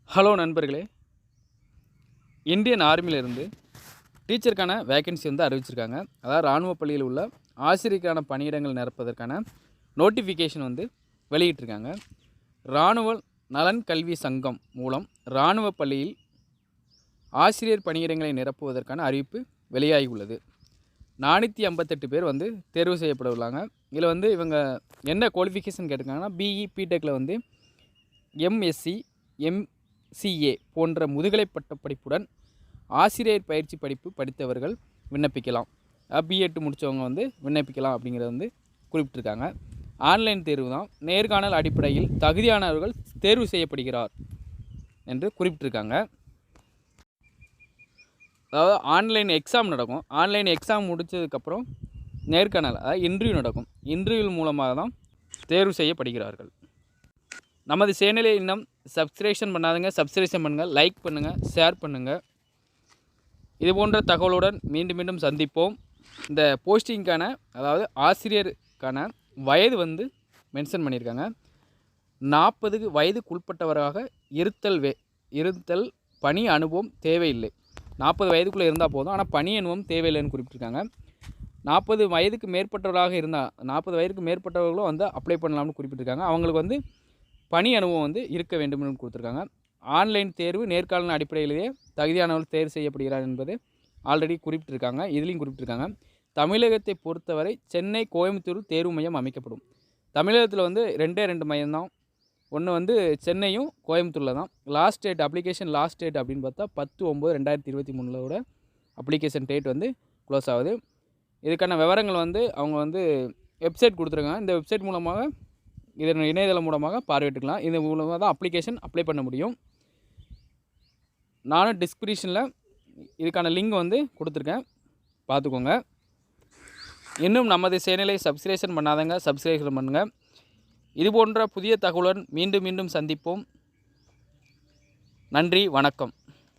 Hello நண்பர்களே, Indian ஆர்மியிலிருந்து டீச்சருக்கான vacancy வந்து அறிவிச்சிருக்காங்க. அதாவது இராணுவ பள்ளியில் உள்ள ஆசிரியருக்கான பணியிடங்கள் நிரப்பதற்கான நோட்டிஃபிகேஷன் வந்து வெளியிட்டிருக்காங்க. இராணுவ நலன் கல்வி சங்கம் மூலம் இராணுவ பள்ளியில் ஆசிரியர் பணியிடங்களை நிரப்புவதற்கான அறிவிப்பு வெளியாகி உள்ளது. 458 பேர் வந்து தேர்வு செய்யப்பட உள்ளாங்க. இதில் வந்து இவங்க என்ன குவாலிஃபிகேஷன் கேட்டிருக்காங்கன்னா, பிஇ பிடெக்கில் வந்து எம்எஸ்சி எம்சிஏ போன்ற முதுகலை பட்ட படிப்புடன் ஆசிரியர் பயிற்சி படிப்பு படித்தவர்கள் விண்ணப்பிக்கலாம். பிஎட் முடித்தவங்க வந்து விண்ணப்பிக்கலாம் அப்படிங்கிறத வந்து குறிப்பிட்டிருக்காங்க. ஆன்லைன் தேர்வு தான், நேர்காணல் அடிப்படையில் தகுதியானவர்கள் தேர்வு செய்யப்படுகிறார் என்று குறிப்பிட்டிருக்காங்க. அதாவது ஆன்லைன் எக்ஸாம் நடக்கும். ஆன்லைன் எக்ஸாம் முடித்ததுக்கப்புறம் நேர்காணல், அதாவது இன்டர்வியூ நடக்கும். இன்டர்வியூ மூலமாக தான் தேர்வு செய்யப்படுகிறார்கள். நமது சேனலை இன்னும் சப்ஸ்கிரிப்ஷன் பண்ணாதுங்க, சப்ஸ்கிரிப்ஷன் பண்ணுங்கள், லைக் பண்ணுங்கள், ஷேர் பண்ணுங்கள். இது போன்ற தகவலுடன் மீண்டும் மீண்டும் சந்திப்போம். இந்த போஸ்டிங்கான, அதாவது ஆசிரியருக்கான வயது வந்து மென்ஷன் பண்ணியிருக்காங்க. 40 வயதுக்குட்பட்டவராக இருத்தல் பணி அனுபவம் தேவையில்லை. 40 வயதுக்குள்ளே இருந்தால் போதும், ஆனால் பணி அனுபவம் தேவையில்லைன்னு குறிப்பிட்டிருக்காங்க. 40 வயதுக்கு மேற்பட்டவராக இருந்தால் 40 வயதுக்கு மேற்பட்டவர்களும் வந்து அப்ளை பண்ணலாம்னு குறிப்பிட்டிருக்காங்க. அவங்களுக்கு வந்து பணி அனுபவம் வந்து இருக்க வேண்டும்னு கொடுத்துருக்காங்க. ஆன்லைன் தேர்வு நேர்காணல் அடிப்படையிலேயே தகுதியானவர்கள் தேர்வு செய்யப்படுகிறார் என்பது ஆல்ரெடி குறிப்பிட்டிருக்காங்க. இதுலேயும் குறிப்பிட்டிருக்காங்க. தமிழகத்தை பொறுத்தவரை சென்னை, கோயம்புத்தூர் தேர்வு மையம் அமைக்கப்படும். தமிழகத்தில் வந்து 2 மையம் தான். ஒன்று வந்து சென்னையும் கோயம்புத்தூரில் தான். Last date, application last date அப்படின்னு பார்த்தா 10/9/2023 அப்ளிகேஷன் டேட் வந்து க்ளோஸ் ஆகுது. இதுக்கான விவரங்கள் வந்து அவங்க வந்து வெப்சைட் கொடுத்துருக்காங்க. இந்த வெப்சைட் மூலமாக, இதன் இணையதளம் மூலமாக பார்வையிட்டுக்கலாம். இது மூலமாக தான் அப்ளிகேஷன் அப்ளை பண்ண முடியும். நானும் டிஸ்கிரிப்ஷனில் இதுக்கான லிங்க் வந்து கொடுத்துருக்கேன், பார்த்துக்கோங்க. இன்னும் நமது சேனலை சப்ஸ்கிரிப்ஷன் பண்ணாதங்க, சப்ஸ்கிரிப்ஷன் பண்ணுங்கள். இது போன்ற புதிய தகவலுடன் மீண்டும் மீண்டும் சந்திப்போம். நன்றி, வணக்கம்.